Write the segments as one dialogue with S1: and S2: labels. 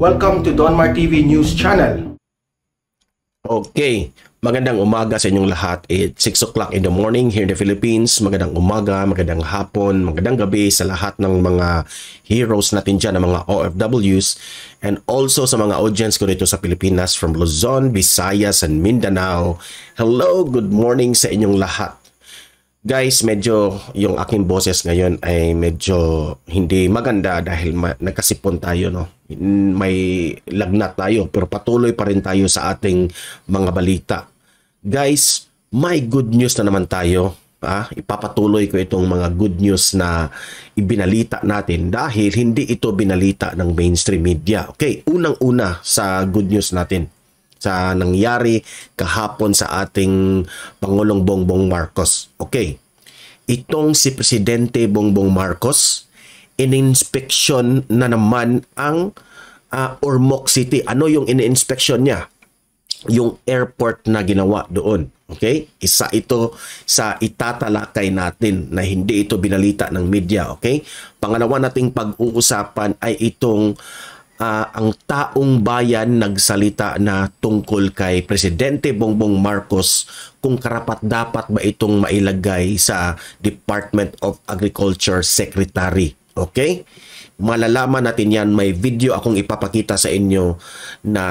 S1: Welcome to Donmar TV News Channel.
S2: Okay, magandang umaga sa inyong lahat. It's 6 o'clock in the morning here in the Philippines. Magandang umaga, magandang hapon, magandang gabi sa lahat ng mga heroes natin dyan, ng mga OFWs, and also sa mga audience ko dito sa Pilipinas from Luzon, Visayas, and Mindanao. Hello, good morning sa inyong lahat. Guys, medyo yung aking boses ngayon ay medyo hindi maganda dahil nagkasipon tayo, no? May lagnat tayo pero patuloy pa rin tayo sa ating mga balita. Guys, may good news na naman tayo. Ipapatuloy ko itong mga good news na ibinalita natin dahil hindi ito binalita ng mainstream media. Okay, unang-una sa good news natin sa nangyari kahapon sa ating Pangulong Bongbong Marcos. Okay, itong si Presidente Bongbong Marcos, in-inspection na naman ang Ormoc City. Ano yung in-inspection niya? Yung airport na ginawa doon. Okay? Isa ito sa itatalakay natin na hindi ito binalita ng media. Okay? Pangalawa nating pag-uusapan ay itong ang taong bayan nagsalita na tungkol kay Presidente Bongbong Marcos kung karapat-dapat ba itong mailagay sa Department of Agriculture Secretary. Okay? Malalaman natin yan. May video akong ipapakita sa inyo na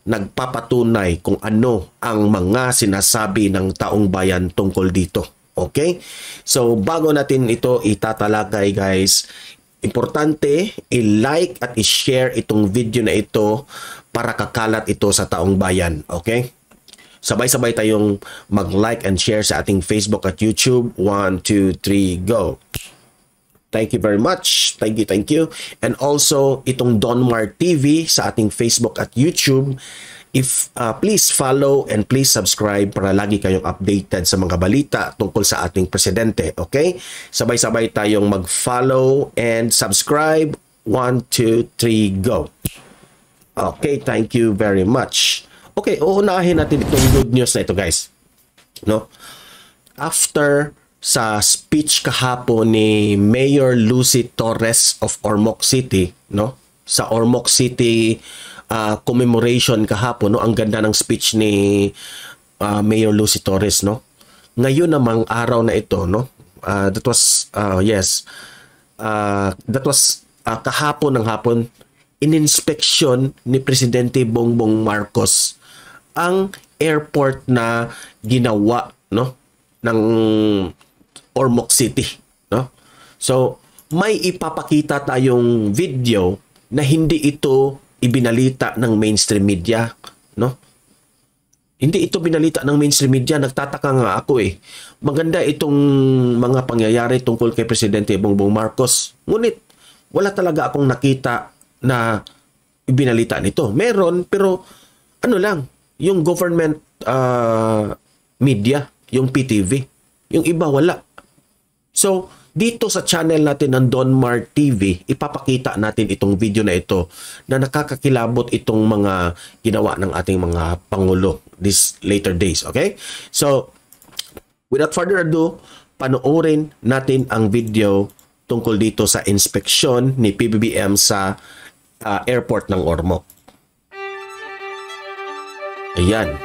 S2: nagpapatunay kung ano ang mga sinasabi ng taong bayan tungkol dito. Okay? So, bago natin ito itatalakay, guys, importante i-like at i-share itong video na ito para kakalat ito sa taong bayan. Okay? Sabay-sabay tayong mag-like and share sa ating Facebook at YouTube. 1, 2, 3, go! Thank you very much. Thank you. And also, itong Donmar TV sa ating Facebook at YouTube. Please follow and please subscribe para lagi kayong updated sa mga balita tungkol sa ating presidente. Okay? Sabay-sabay tayong mag-follow and subscribe. 1, 2, 3, go! Okay, thank you very much. Okay, uunahin natin itong good news na ito, guys. No? After sa speech kahapon ni Mayor Lucy Torres of Ormoc City, no? Sa Ormoc City commemoration kahapon, no? Ang ganda ng speech ni Mayor Lucy Torres, no? Ngayon namang araw na ito, no? That was kahapon ng hapon, in-inspection ni Presidente Bongbong Marcos ang airport na ginawa, no, ng Ormoc City, no? So, may ipapakita tayong video na hindi ito ibinalita ng mainstream media, no? Hindi ito binalita ng mainstream media. Nagtataka nga ako Maganda itong mga pangyayari tungkol kay Presidente Bongbong Marcos. Ngunit wala talaga akong nakita na ibinalita nito. Meron, pero ano lang, yung government media, yung PTV. Yung iba wala. So, dito sa channel natin ng Donmar TV, ipapakita natin itong video na ito na nakakakilabot itong mga ginawa ng ating mga Pangulo these later days. Okay? So, without further ado, panoorin natin ang video tungkol dito sa inspeksyon ni PBBM sa airport ng Ormoc. Ayan.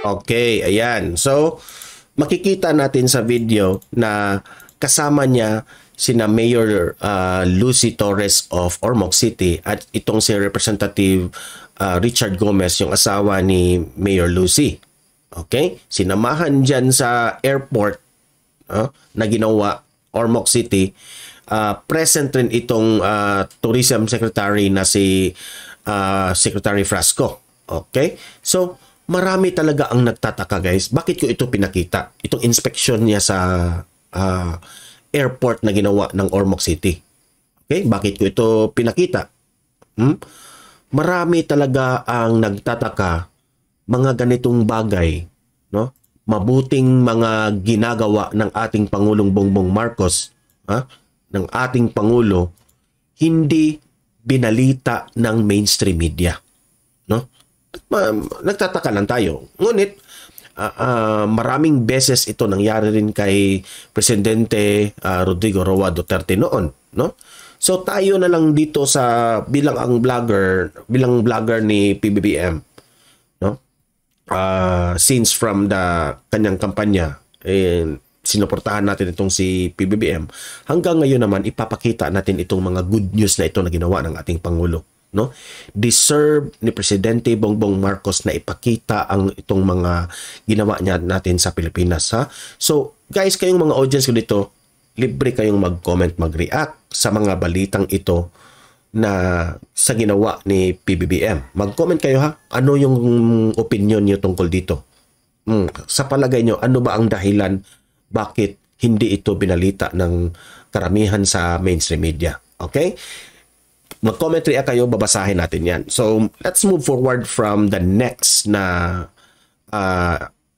S2: Okay, ayan. So, makikita natin sa video na kasama niya sina Mayor Lucy Torres of Ormoc City at itong si Representative Richard Gomez, yung asawa ni Mayor Lucy. Okay? Sinamahan dyan sa airport na ginawa, Ormoc City. Present rin itong Tourism Secretary na si Secretary Frasco. Okay? So, marami talaga ang nagtataka, guys. Bakit ko ito pinakita? Itong inspection niya sa airport na ginawa ng Ormoc City. Okay? Bakit ko ito pinakita? Marami talaga ang nagtataka mga ganitong bagay, no? Mabuting mga ginagawa ng ating Pangulong Bongbong Marcos, ng ating Pangulo, hindi binalita ng mainstream media, no? Nagtataka lang tayo. Ngunit maraming beses ito nangyari rin kay Presidente Rodrigo Roa Duterte noon, no? So tayo na lang dito sa bilang vlogger ni PBBM, no? Since from the kanyang kampanya, sinuportahan natin itong si PBBM. Hanggang ngayon naman ipapakita natin itong mga good news na ito na ginawa ng ating Pangulo, no? Deserve ni Presidente Bongbong Marcos na ipakita ang itong mga ginawa niya natin sa Pilipinas, ha? So, guys, kayong mga audience ko dito, libre kayong mag-comment, mag-react sa mga balitang ito na sa ginawa ni PBBM. Mag-comment kayo, ha? Ano yung opinion niyo tungkol dito? Sa palagay niyo, ano ba ang dahilan bakit hindi ito binalita ng karamihan sa mainstream media? Okay? Mag-comment react kayo, babasahin natin yan. So, let's move forward from the next na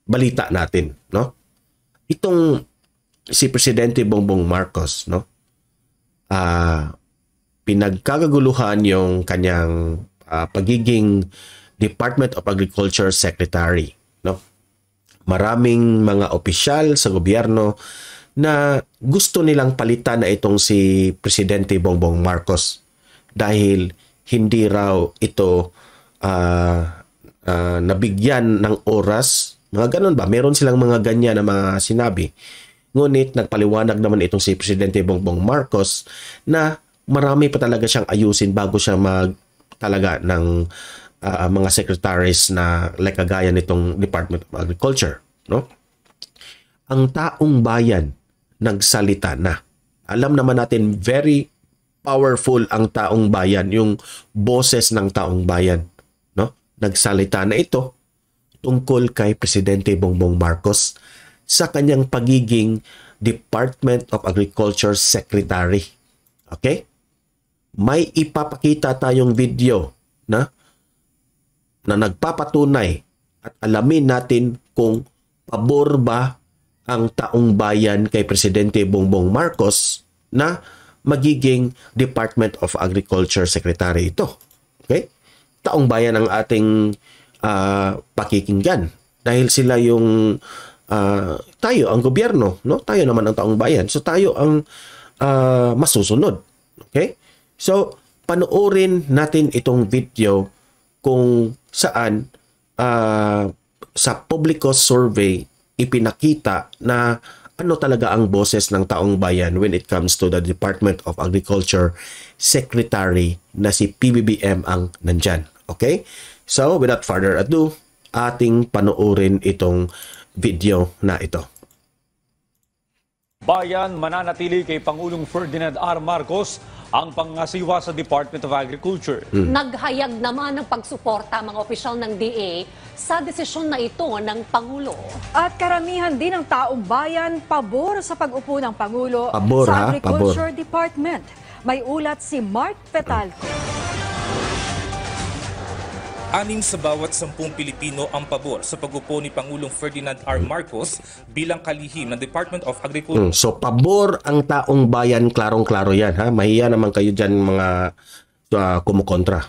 S2: balita natin, no? Itong si Presidente Bongbong Marcos, no? Pinagkaguluhan yung kanyang pagiging Department of Agriculture Secretary, no? Maraming mga opisyal sa gobyerno na gusto nilang palitan na itong si Presidente Bongbong Marcos dahil hindi raw ito nabigyan ng oras. Mga ganun ba? Meron silang mga ganyan na mga sinabi. Ngunit nagpaliwanag naman itong si Presidente Bongbong Marcos na marami pa talaga siyang ayusin bago siya talaga ng mga secretaries na like kagaya nitong Department of Agriculture, no? Ang taong bayan nagsalita na. Alam naman natin very powerful ang taong bayan, yung boses ng taong bayan, no? Nagsalita na ito tungkol kay Presidente Bongbong Marcos sa kanyang pagiging Department of Agriculture Secretary. Okay? May ipapakita tayong video na nagpapatunay at alamin natin kung pabor ba ang taong bayan kay Presidente Bongbong Marcos na magiging Department of Agriculture Secretary ito. Okay? Taong bayan ang ating pakikinggan dahil sila yung tayo ang gobyerno, no? Tayo naman ang taong bayan. So tayo ang masusunod. Okay? So panoorin natin itong video kung saan sa Publico survey ipinakita na ano talaga ang boses ng taong bayan when it comes to the Department of Agriculture Secretary na si PBBM ang nandyan. Okay? So, without further ado, ating panoorin itong video na ito.
S3: Bayan mananatili kay Pangulong Ferdinand R. Marcos ang pangasiwa sa Department of Agriculture.
S4: Naghayag naman ng pagsuporta mga opisyal ng DA sa desisyon na ito ng Pangulo.
S5: At karamihan din ng taong bayan pabor sa pag-upo ng Pangulo
S2: Pabor,
S5: sa Agriculture
S2: pabor.
S5: Department. May ulat si Mark Petalco.
S6: 6 sa bawat 10 Pilipino ang pabor sa pag-upo ni Pangulong Ferdinand R. Marcos bilang kalihim ng Department of Agriculture.
S2: So, pabor ang taong bayan, klarong-klaro yan. Ha? Mahiya naman kayo dyan mga kumukontra.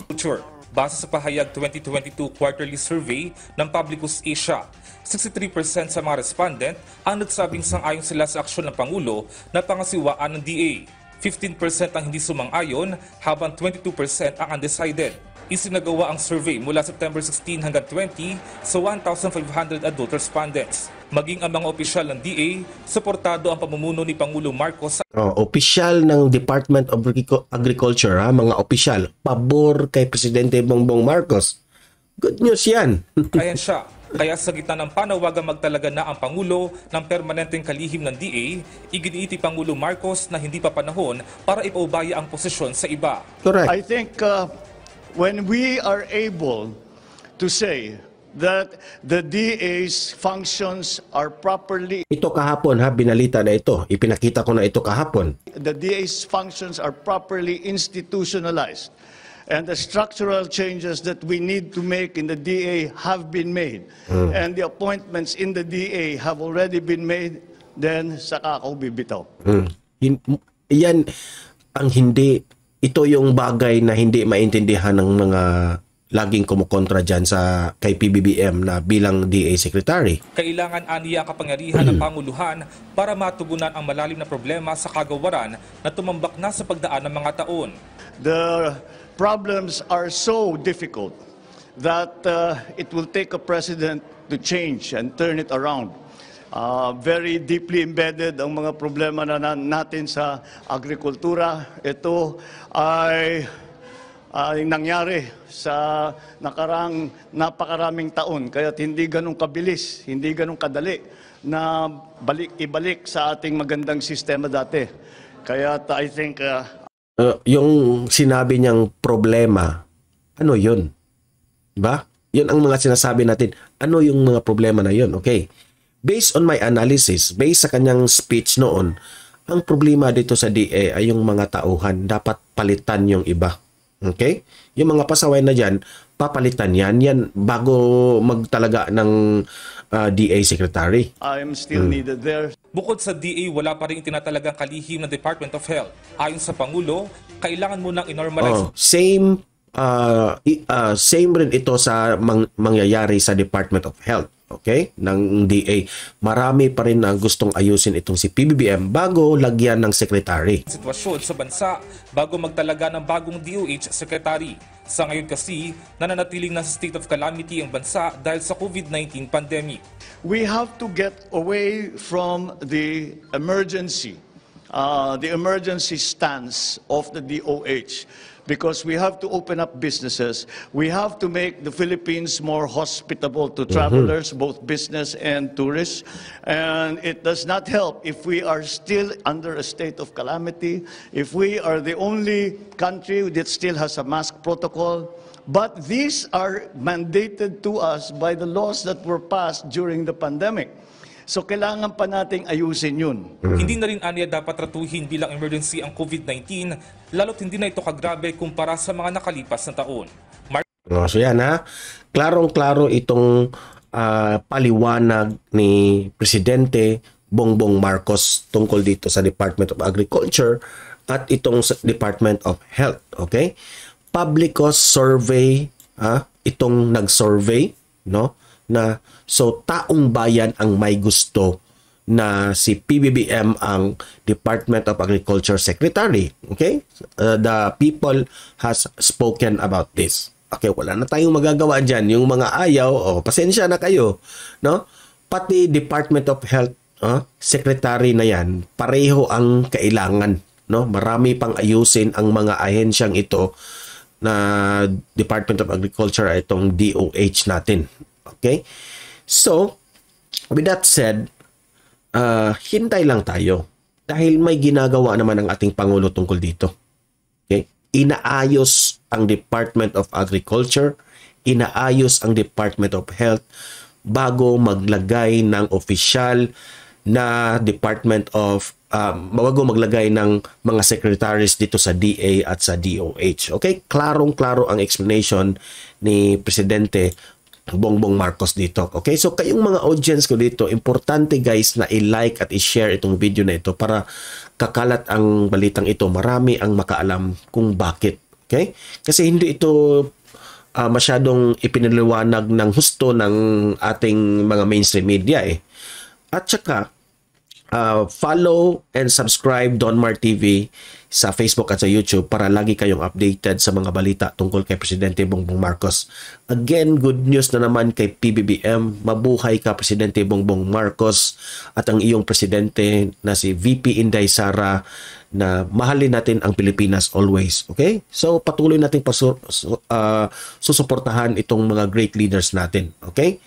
S6: Base sa pahayag 2022 quarterly survey ng Publicus Asia, 63% sa mga respondent ang nagsabing sang-ayon sila sa aksyon ng Pangulo na pangasiwaan ng DA. 15% ang hindi sumang-ayon habang 22% ang undecided. Isinagawa ang survey mula September 16 hanggang 20 sa 1,500 adult respondents. Maging ang mga opisyal ng DA, suportado ang pamumuno ni Pangulo Marcos.
S2: Opisyal ng Department of Agriculture, mga opisyal, pabor kay Presidente Bongbong Marcos. Good news yan.
S6: Ayan siya Kaya sa gitna ng panawagan magtalaga na ang Pangulo ng permanenteng kalihim ng DA, iginiiti Pangulo Marcos na hindi pa panahon para ipaubaya ang posisyon sa iba.
S2: Correct.
S7: I think when we are able to say that the DA's functions are properly,
S2: Ito kahapon ha, binalita na ito. Ipinakita ko na ito kahapon.
S7: the DA's functions are properly institutionalized, and the structural changes that we need to make in the DA have been made, and the appointments in the DA have already been made, then saka ako bibitaw.
S2: Yan ang hindi, ito yung bagay na hindi maintindihan ng mga laging kumukontra dyan sa kay PBBM na bilang DA Secretary.
S6: Kailangan aniya ang kapangyarihan ng Panguluhan para matugunan ang malalim na problema sa kagawaran na tumambak na sa pagdaan ng mga taon.
S7: The problems are so difficult that it will take a president to change and turn it around. Very deeply embedded ang mga problema na natin sa agrikultura. Ito ay nangyari sa napakaraming taon, kaya hindi ganun kabilis, hindi ganun kadali na ibalik sa ating magandang sistema dati. Kaya I think
S2: Yung sinabi niyang problema, ano yun? Diba? Yun ang mga sinasabi natin. Ano yung mga problema na yun? Okay. Based on my analysis, based sa kanyang speech noon, ang problema dito sa DA ay yung mga tauhan. Dapat palitan yung iba. Okay? Yung mga pasaway na dyan, papalitan yan. Yan bago magtalaga ng DA Secretary.
S7: I am still needed there.
S6: Bukod sa DA, wala pa rin tinatalagang kalihim ng Department of Health. Ayon sa Pangulo, kailangan munang inormalize.
S2: Same rin ito sa mangyayari sa Department of Health. Okay? Ng DA. Marami pa rin na gustong ayusin itong si PBBM bago lagyan ng secretary.
S6: Sitwasyon sa bansa bago magtalaga ng bagong DOH Secretary. Sa ngayon kasi, nananatiling nasa state of calamity ang bansa dahil sa COVID-19 pandemic.
S7: We have to get away from the emergency stance of the DOH, because we have to open up businesses. We have to make the Philippines more hospitable to travelers, both business and tourists. And it does not help if we are still under a state of calamity, if we are the only country that still has a mask protocol. But these are mandated to us by the laws that were passed during the pandemic. So kailangan pa nating ayusin yun.
S6: Hindi na rin aniya dapat tratuhin bilang emergency ang COVID-19, lalo't hindi na ito kagrabe kumpara sa mga nakalipas na taon.
S2: So yan ha, klarong-klaro itong paliwanag ni Presidente Bongbong Marcos tungkol dito sa Department of Agriculture at itong Department of Health. Okay? Public cost survey, itong nag-survey, no? Na so taong bayan ang may gusto na si PBBM ang Department of Agriculture Secretary. Okay? The people has spoken about this. Okay, wala na tayong magagawa dyan. Yung mga ayaw, pasensya na kayo. No? Pati Department of Health Secretary na yan, pareho ang kailangan. No? Marami pang ayusin ang mga ahensyang ito na Department of Agriculture ay itong DOH natin. Okay? So, with that said, hintay lang tayo dahil may ginagawa naman ang ating Pangulo tungkol dito. Okay? Inaayos ang Department of Agriculture, inaayos ang Department of Health bago maglagay ng official na Department of bago maglagay ng mga secretaries dito sa DA at sa DOH. Okay? Klarong-klaro ang explanation ni Presidente Bongbong Marcos dito. Okay? So kayong mga audience ko dito, importante guys na i-like at i-share itong video na ito para kakalat ang balitang ito. Marami ang makaalam kung bakit. Okay? Kasi hindi ito masyadong ipinaliwanag ng husto ng ating mga mainstream media eh. At saka, follow and subscribe Donmar TV sa Facebook at sa YouTube para lagi kayong updated sa mga balita tungkol kay Presidente Bongbong Marcos. Again, good news na naman kay PBBM. Mabuhay ka, Presidente Bongbong Marcos, at ang iyong presidente na si VP Inday Sara, na mahalin natin ang Pilipinas always. Okay? So, patuloy natin susuportahan itong mga great leaders natin. Okay?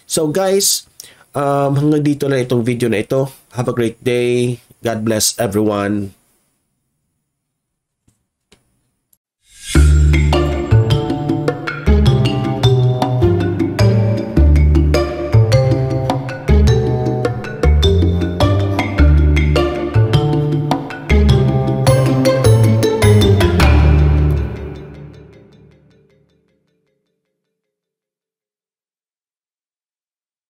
S2: So guys, hanggang dito na itong video na ito. Have a great day. God bless everyone.